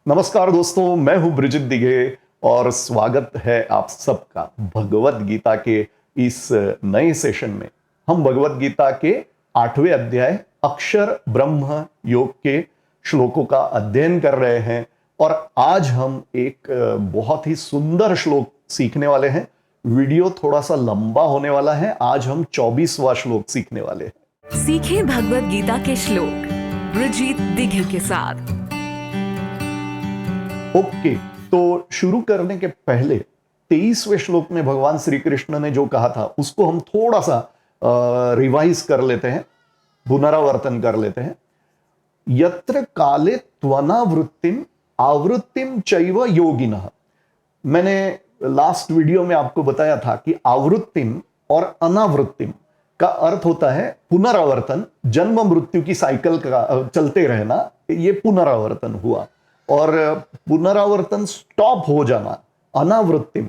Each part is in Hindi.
नमस्कार दोस्तों, मैं हूं ब्रिजित दिघे और स्वागत है आप सबका भगवत गीता के इस नए सेशन में। हम भगवत गीता के 8वें अध्याय अक्षर ब्रह्म योग के श्लोकों का अध्ययन कर रहे हैं और आज हम एक बहुत ही सुंदर श्लोक सीखने वाले हैं। वीडियो थोड़ा सा लंबा होने वाला है। आज हम 24वां श्लोक सीखने वाले हैं। सीखें भगवत गीता के श्लोक ब्रिजित दिघे के साथ। ओके, तो शुरू करने के पहले 23वें श्लोक में भगवान श्री कृष्ण ने जो कहा था उसको हम थोड़ा सा रिवाइज कर लेते हैं, पुनरावर्तन कर लेते हैं। यत्र काले त्वनावृत्तिम आवृत्तिम चैव योगिनः। मैंने लास्ट वीडियो में आपको बताया था कि आवृत्तिम और अनावृत्तिम का अर्थ होता है पुनरावर्तन, जन्म मृत्यु की साइकिल का चलते रहना, ये पुनरावर्तन हुआ। और पुनरावर्तन स्टॉप हो जाना अनावृत्तिम,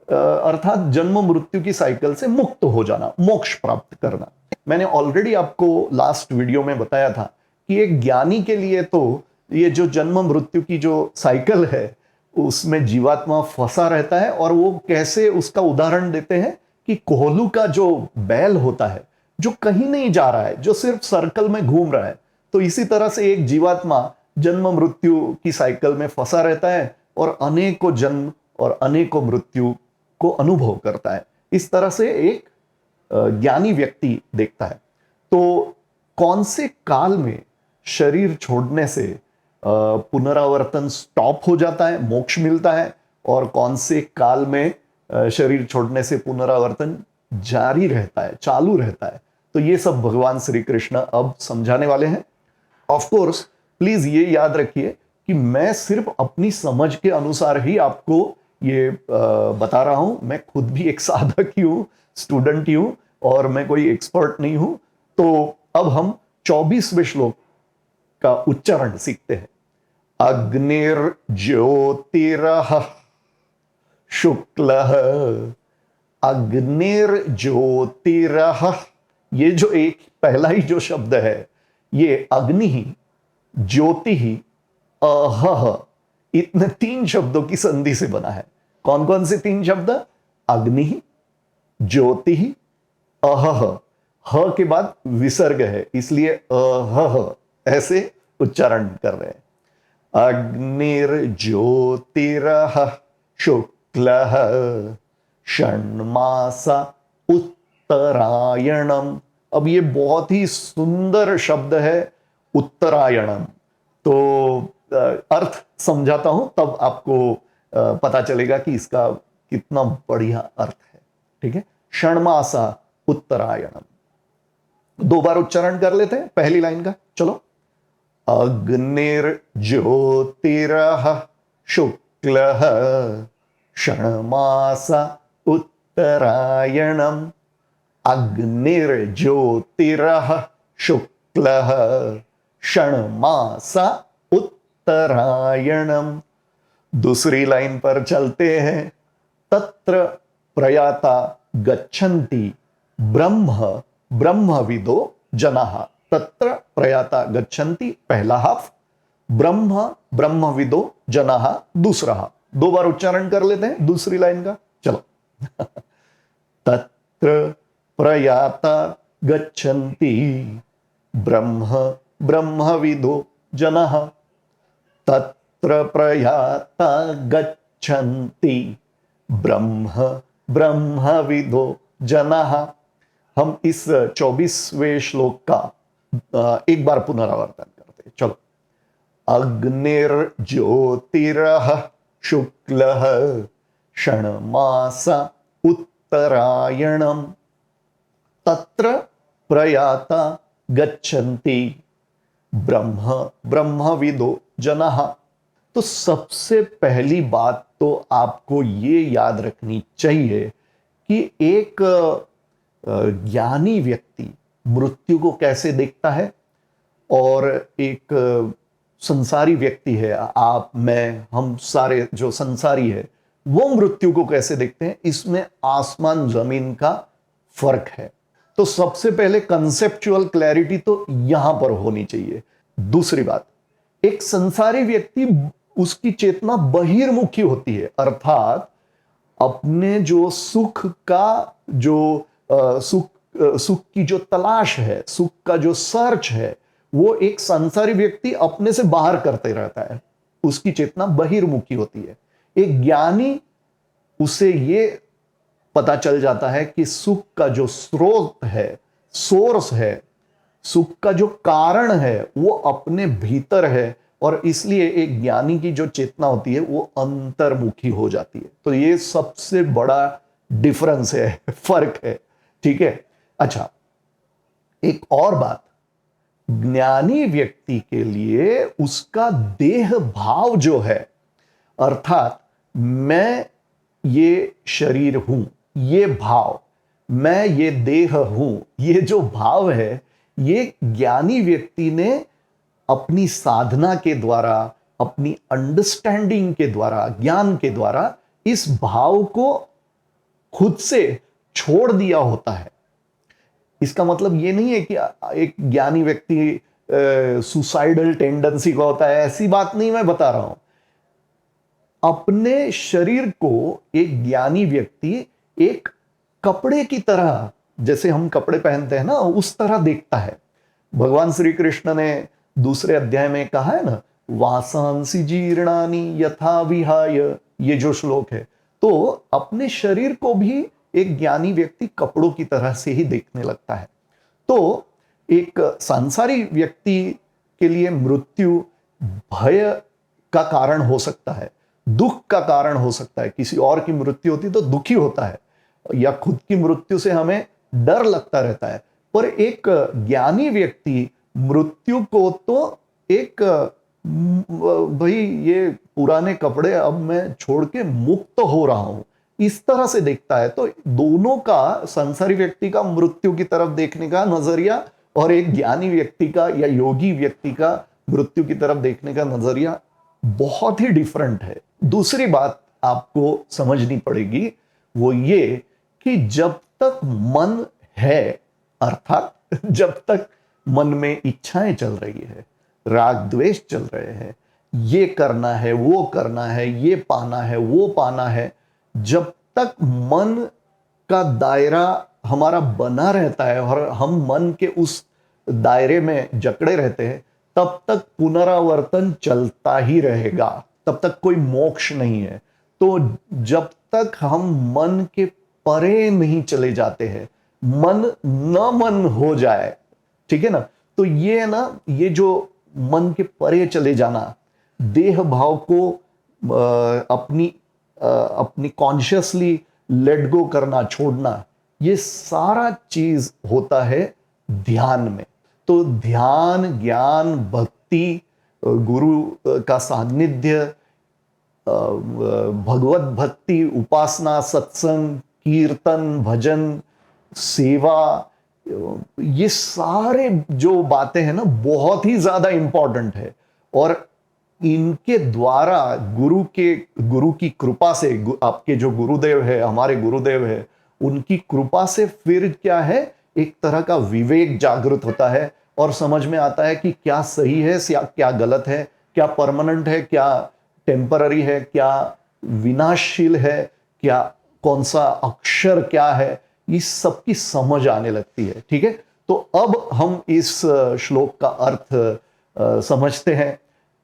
अर्थात जन्म मृत्यु की साइकिल से मुक्त हो जाना, मोक्ष प्राप्त करना। मैंने ऑलरेडी आपको लास्ट वीडियो में बताया था कि एक ज्ञानी के लिए तो ये जो जन्म मृत्यु की जो साइकिल है उसमें जीवात्मा फंसा रहता है। और वो कैसे, उसका उदाहरण देते हैं कि कोहलू का जो बैल होता है जो कहीं नहीं जा रहा है, जो सिर्फ सर्कल में घूम रहा है, तो इसी तरह से एक जीवात्मा जन्म मृत्यु की साइकिल में फंसा रहता है और अनेकों जन्म और अनेकों मृत्यु को अनुभव करता है। इस तरह से एक ज्ञानी व्यक्ति देखता है। तो कौन से काल में शरीर छोड़ने से पुनरावर्तन स्टॉप हो जाता है, मोक्ष मिलता है, और कौन से काल में शरीर छोड़ने से पुनरावर्तन जारी रहता है, चालू रहता है, तो ये सब भगवान श्री कृष्ण अब समझाने वाले हैं। ऑफ कोर्स प्लीज ये याद रखिए कि मैं सिर्फ अपनी समझ के अनुसार ही आपको ये बता रहा हूं। मैं खुद भी एक साधक ही हूं, स्टूडेंट ही हूं, और मैं कोई एक्सपर्ट नहीं हूं। तो अब हम 24वें श्लोक का उच्चारण सीखते हैं। अग्निर्ज्योतिरः शुक्लः। अग्निर्ज्योतिरः, ये जो एक पहला ही जो शब्द है, ये अग्नि ही, ज्योति ही, अहह, इतने 3 शब्दों की संधि से बना है। कौन कौन से 3 शब्द? अग्नि ही, ज्योति ही, अहह। ह के बाद विसर्ग है, इसलिए अहह ऐसे उच्चारण कर रहे हैं। अग्निर्ज्योतिरः शुक्लः षण्मासा उत्तरायणम। अब ये बहुत ही सुंदर शब्द है, उत्तरायणम। तो अर्थ समझाता हूं, तब आपको पता चलेगा कि इसका कितना बढ़िया अर्थ है। ठीक है, षण्मासा उत्तरायणम। 2 बार उच्चारण कर लेते हैं पहली लाइन का। चलो, अग्निर्ज्योतिरः शुक्लः षण्मासा उत्तरायणम। अग्निर्ज्योतिरः शुक्लः षण्मासा उत्तरायणम। दूसरी लाइन पर चलते हैं। तत्र प्रयाता गच्छन्ति ब्रह्म ब्रह्मविदो जनाः। तत्र प्रयाता गच्छन्ति पहला हाफ, ब्रह्म ब्रह्मविदो जनाः दूसरा हाफ। 2 बार उच्चारण कर लेते हैं दूसरी लाइन का। चलो, तत्र प्रयाता गच्छन्ति ब्रह्म ब्रह्मविदो जनाः। तत्र प्रयाता गच्छन्ति ब्रह्म ब्रह्मविदो जनाः। हम इस 24वें श्लोक का एक बार पुनरावर्तन करते हैं। चलो, अग्निर्ज्योतिरः शुक्लः षण्मासा उत्तरायणम। तत्र प्रयाता गच्छन्ति ब्रह्म ब्रह्मविदो जनाः। तो सबसे पहली बात तो आपको ये याद रखनी चाहिए कि एक ज्ञानी व्यक्ति मृत्यु को कैसे देखता है और एक संसारी व्यक्ति है, आप, मैं, हम सारे जो संसारी है, वो मृत्यु को कैसे देखते हैं, इसमें आसमान जमीन का फर्क है। तो सबसे पहले कंसेप्चुअल क्लैरिटी तो यहां पर होनी चाहिए। दूसरी बात, एक संसारी व्यक्ति उसकी चेतना बहिर्मुखी होती है, अर्थात अपने जो सुख का जो सुख की जो तलाश है, सुख का जो सर्च है, वो एक संसारी व्यक्ति अपने से बाहर करते रहता है, उसकी चेतना बहिर्मुखी होती है। एक ज्ञानी, उसे ये पता चल जाता है कि सुख का जो स्रोत है, सोर्स है, सुख का जो कारण है वो अपने भीतर है, और इसलिए एक ज्ञानी की जो चेतना होती है वो अंतर्मुखी हो जाती है। तो ये सबसे बड़ा डिफरेंस है, फर्क है, ठीक है। अच्छा, एक और बात, ज्ञानी व्यक्ति के लिए उसका देह भाव जो है, अर्थात मैं ये शरीर हूं, ये भाव, मैं ये देह हूं, ये जो भाव है, ये ज्ञानी व्यक्ति ने अपनी साधना के द्वारा, अपनी अंडरस्टैंडिंग के द्वारा, ज्ञान के द्वारा इस भाव को खुद से छोड़ दिया होता है। इसका मतलब ये नहीं है कि एक ज्ञानी व्यक्ति सुसाइडल टेंडेंसी का होता है, ऐसी बात नहीं मैं बता रहा हूं। अपने शरीर को एक ज्ञानी व्यक्ति एक कपड़े की तरह, जैसे हम कपड़े पहनते हैं ना, उस तरह देखता है। भगवान श्री कृष्ण ने दूसरे अध्याय में कहा है ना, वासांसि जीर्णानि यथा विहाय, ये जो श्लोक है। तो अपने शरीर को भी एक ज्ञानी व्यक्ति कपड़ों की तरह से ही देखने लगता है। तो एक सांसारिक व्यक्ति के लिए मृत्यु भय का कारण हो सकता है, दुख का कारण हो सकता है। किसी और की मृत्यु होती तो दुखी होता है, या खुद की मृत्यु से हमें डर लगता रहता है। पर एक ज्ञानी व्यक्ति मृत्यु को तो एक भाई ये पुराने कपड़े अब मैं छोड़ के मुक्त हो रहा हूं, इस तरह से देखता है। तो दोनों का, संसारी व्यक्ति का मृत्यु की तरफ देखने का नजरिया और एक ज्ञानी व्यक्ति का या योगी व्यक्ति का मृत्यु की तरफ देखने का नजरिया बहुत ही डिफरेंट है। दूसरी बात आपको समझनी पड़ेगी, वो ये कि जब तक मन है, अर्थात जब तक मन में इच्छाएं चल रही है, राग द्वेष चल रहे हैं, ये करना है, वो करना है, ये पाना है, वो पाना है, जब तक मन का दायरा हमारा बना रहता है और हम मन के उस दायरे में जकड़े रहते हैं, तब तक पुनरावर्तन चलता ही रहेगा, तब तक कोई मोक्ष नहीं है। तो जब तक हम मन के परे नहीं चले जाते हैं, मन न मन हो जाए, ठीक है ना, तो ये ना, ये जो मन के परे चले जाना, देह भाव को अपनी कॉन्शियसली लेट गो करना, छोड़ना, ये सारा चीज होता है ध्यान में। तो ध्यान, ज्ञान, भक्ति, गुरु का सानिध्य, भगवत भक्ति, उपासना, सत्संग, कीर्तन, भजन, सेवा, ये सारे जो बातें हैं ना, बहुत ही ज्यादा इंपॉर्टेंट है। और इनके द्वारा गुरु की कृपा से, आपके जो गुरुदेव है, हमारे गुरुदेव है, उनकी कृपा से फिर क्या है, एक तरह का विवेक जागृत होता है और समझ में आता है कि क्या सही है, क्या गलत है, क्या परमानेंट है, क्या टेम्पररी है, क्या विनाशशील है, क्या कौन सा अक्षर क्या है, इस सब की समझ आने लगती है। ठीक है, तो अब हम इस श्लोक का अर्थ समझते हैं।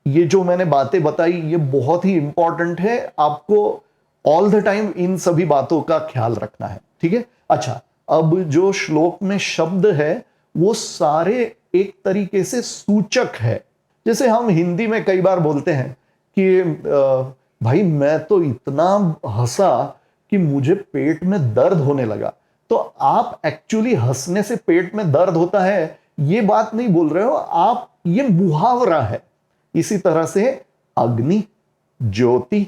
ये जो मैंने बातें बताई ये बहुत ही इंपॉर्टेंट है, आपको ऑल द टाइम इन सभी बातों का ख्याल रखना है। ठीक है, अच्छा, अब जो श्लोक में शब्द है वो सारे एक तरीके से सूचक है। जैसे हम हिंदी में कई बार बोलते हैं कि भाई मैं तो इतना हंसा कि मुझे पेट में दर्द होने लगा। तो आप एक्चुअली हंसने से पेट में दर्द होता है ये बात नहीं बोल रहे हो आप, ये मुहावरा है। इसी तरह से अग्नि, ज्योति,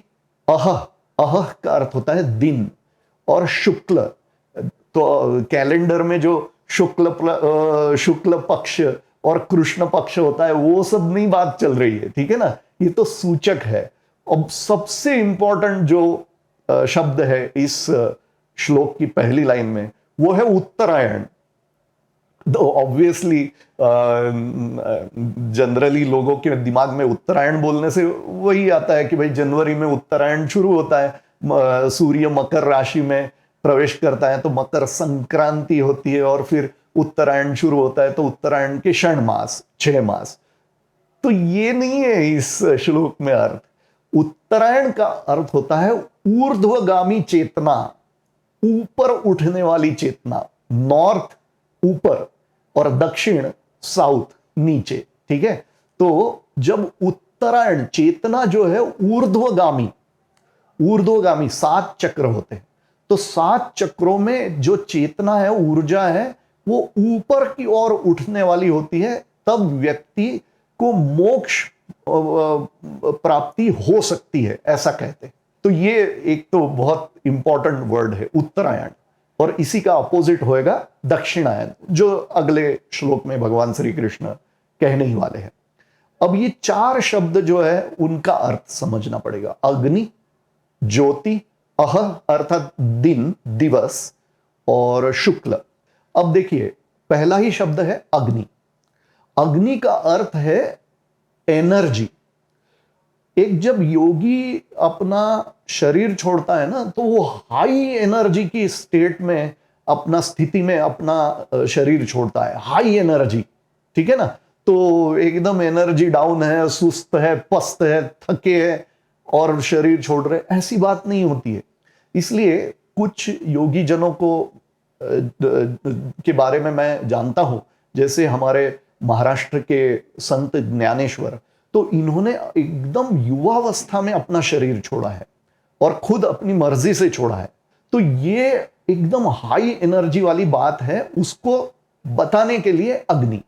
अह का अर्थ होता है दिन, और शुक्ल, तो कैलेंडर में जो शुक्ल पक्ष और कृष्ण पक्ष होता है वो सब नहीं बात चल रही है। ठीक है ना, ये तो सूचक है। अब सबसे इंपॉर्टेंट जो शब्द है इस श्लोक की पहली लाइन में वो है उत्तरायण। तो ऑब्वियसली जनरली लोगों के दिमाग में उत्तरायण बोलने से वही आता है कि भाई जनवरी में उत्तरायण शुरू होता है, सूर्य मकर राशि में प्रवेश करता है तो मकर संक्रांति होती है और फिर उत्तरायण शुरू होता है, तो उत्तरायण के 6 मास। तो ये नहीं है इस श्लोक में अर्थ। उत्तरायण का अर्थ होता है ऊर्ध्वगामी चेतना, ऊपर उठने वाली चेतना। नॉर्थ ऊपर और दक्षिण साउथ नीचे, ठीक है। तो जब उत्तरायण चेतना जो है ऊर्ध्वगामी, 7 चक्र होते हैं, तो 7 चक्रों में जो चेतना है, ऊर्जा है, वो ऊपर की ओर उठने वाली होती है, तब व्यक्ति को मोक्ष प्राप्ति हो सकती है, ऐसा कहते हैं। तो ये एक तो बहुत इंपॉर्टेंट वर्ड है उत्तरायण, और इसी का अपोजिट होएगा दक्षिणायन, जो अगले श्लोक में भगवान श्री कृष्ण कहने ही वाले हैं। अब ये 4 शब्द जो है उनका अर्थ समझना पड़ेगा। अग्नि, ज्योति, अह अर्थात दिन, दिवस, और शुक्ल। अब देखिए, पहला ही शब्द है अग्नि। अग्नि का अर्थ है एनर्जी। एक जब योगी अपना शरीर छोड़ता है ना, तो वो हाई एनर्जी की स्टेट में, अपना स्थिति में अपना शरीर छोड़ता है, हाई एनर्जी, ठीक है ना। तो एकदम एनर्जी डाउन है, सुस्त है, पस्त है, थके है और शरीर छोड़ रहे, ऐसी बात नहीं होती है। इसलिए कुछ योगी जनों को के बारे में मैं जानता हूं, जैसे हमारे महाराष्ट्र के संत ज्ञानेश्वर, तो इन्होंने एकदम युवावस्था में अपना शरीर छोड़ा है और खुद अपनी मर्जी से छोड़ा है। तो ये एकदम हाई एनर्जी वाली बात है, उसको बताने के लिए अग्नि,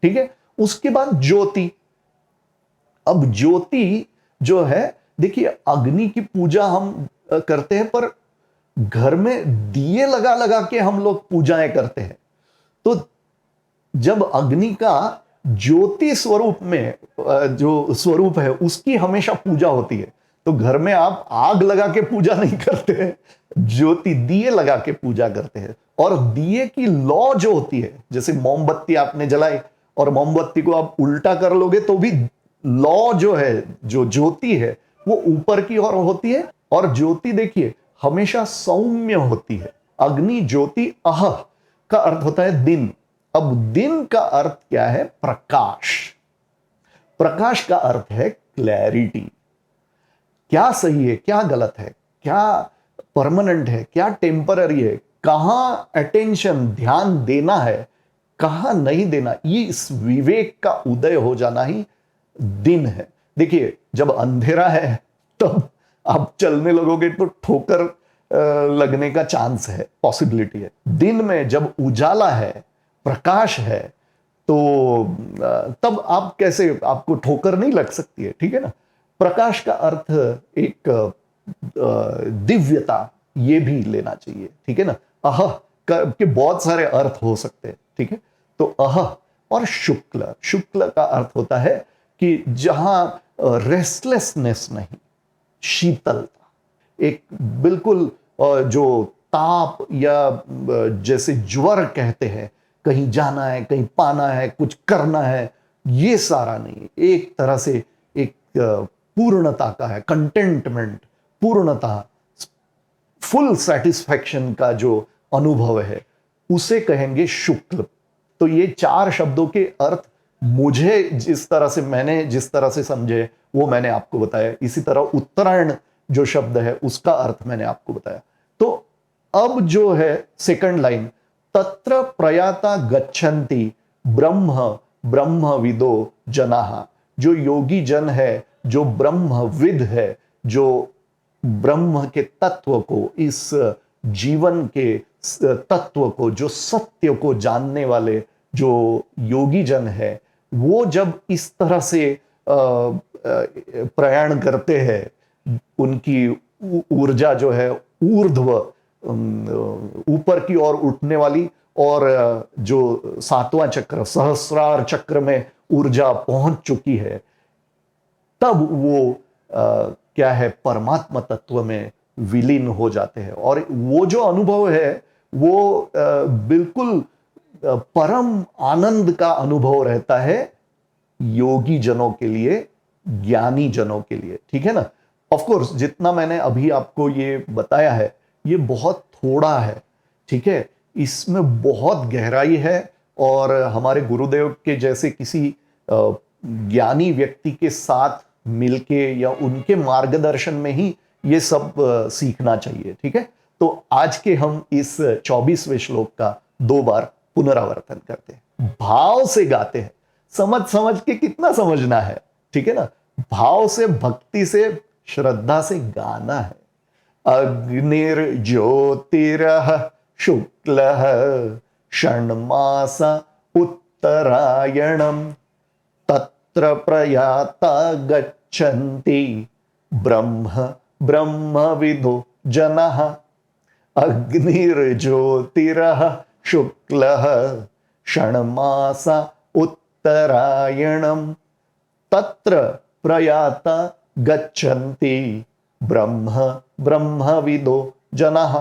ठीक है। उसके बाद ज्योति। अब ज्योति जो है, देखिए अग्नि की पूजा हम करते हैं, पर घर में दिए लगा लगा के हम लोग पूजाएं करते हैं। तो जब अग्नि का ज्योति स्वरूप में जो स्वरूप है उसकी हमेशा पूजा होती है, तो घर में आप आग लगा के पूजा नहीं करते हैं, ज्योति दिए लगा के पूजा करते हैं। और दिए की लौ जो होती है, जैसे मोमबत्ती आपने जलाई और मोमबत्ती को आप उल्टा कर लोगे तो भी लौ जो है, जो ज्योति है, वो ऊपर की ओर होती है। और ज्योति देखिए हमेशा सौम्य होती है। अग्नि ज्योति अह का अर्थ होता है दिन। अब दिन का अर्थ क्या है? प्रकाश। प्रकाश का अर्थ है क्लैरिटी। क्या सही है, क्या गलत है, क्या परमानेंट है, क्या टेम्पररी है, कहां अटेंशन ध्यान देना है, कहां नहीं देना, ये इस विवेक का उदय हो जाना ही दिन है। देखिए जब अंधेरा है तब आप चलने लगोगे तो ठोकर लगने का चांस है, पॉसिबिलिटी है। दिन में जब उजाला है, प्रकाश है, तो तब आप कैसे, आपको ठोकर नहीं लग सकती है, ठीक है ना। प्रकाश का अर्थ एक दिव्यता, ये भी लेना चाहिए, ठीक है ना। अह के बहुत सारे अर्थ हो सकते हैं, ठीक है। तो अह और शुक्ल, शुक्ल का अर्थ होता है कि जहां रेस्टलेसनेस नहीं, शीतलता, एक बिल्कुल जो ताप या जैसे ज्वर कहते हैं, कहीं जाना है, कहीं पाना है, कुछ करना है, ये सारा नहीं। एक तरह से एक पूर्णता का है, कंटेंटमेंट, पूर्णता, फुल सेटिस्फैक्शन का जो अनुभव है, उसे कहेंगे शुक्ल। तो ये 4 शब्दों के अर्थ मुझे जिस तरह से, मैंने जिस तरह से समझे वो मैंने आपको बताया। इसी तरह उत्तरायण जो शब्द है उसका अर्थ मैंने आपको बताया। तो अब जो है सेकंड लाइन, तत्र प्रयाता गच्छन्ति ब्रह्म ब्रह्मविदो जनाः, जो योगी जन है, जो ब्रह्मविद है, जो ब्रह्म के तत्व को, इस जीवन के तत्व को, जो सत्य को जानने वाले जो योगी जन है, वो जब इस तरह से प्रयाण करते हैं, उनकी ऊर्जा जो है ऊर्ध्व, ऊपर की ओर उठने वाली, और जो 7वां चक्र सहस्रार चक्र में ऊर्जा पहुंच चुकी है, तब वो क्या है, परमात्मा तत्व में विलीन हो जाते हैं। और वो जो अनुभव है वो बिल्कुल परम आनंद का अनुभव रहता है योगी जनों के लिए, ज्ञानी जनों के लिए, ठीक है ना। ऑफ कोर्स जितना मैंने अभी आपको ये बताया है ये बहुत थोड़ा है, ठीक है, इसमें बहुत गहराई है और हमारे गुरुदेव के जैसे किसी ज्ञानी व्यक्ति के साथ मिलके या उनके मार्गदर्शन में ही ये सब सीखना चाहिए, ठीक है। तो आज के हम इस 24वें श्लोक का 2 बार पुनरावर्तन करते हैं, भाव से गाते हैं, समझ समझ के कितना समझना है, ठीक है ना, भाव से, भक्ति से, श्रद्धा से गाना है। अग्निर्ज्योतिरः शुक्लः षण्मासा उत्तरायणम् तत्र प्रयाता गच्छन्ति ब्रह्मविदो जनः। अग्निर्ज्योतिरः शुक्लः षण्मासा उत्तरायणम् तत्र प्रयाता गच्छन्ति ब्रह्मविदो जनः।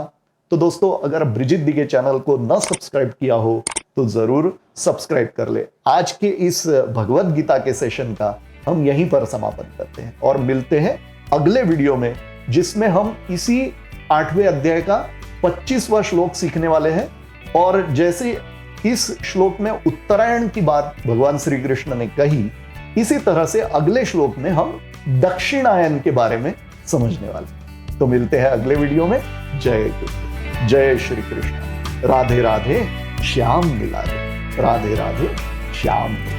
तो दोस्तों अगर ब्रिजित दिगे चैनल को न सब्सक्राइब किया हो तो जरूर सब्सक्राइब कर ले। आज के इस भगवत गीता के सेशन का हम यहीं पर समापन करते हैं और मिलते हैं अगले वीडियो में, जिसमें हम इसी 8वें अध्याय का 25वां श्लोक सीखने वाले हैं। और जैसे इस श्लोक में उत्तरायण की बात भगवान श्री कृष्ण ने कही, इसी तरह से अगले श्लोक में हम दक्षिणायन के बारे में समझने वाले हैं। तो मिलते हैं अगले वीडियो में। जय गुरु, जय श्री कृष्ण, राधे राधे, श्याम मिला दे, राधे राधे, श्याम मिला दे।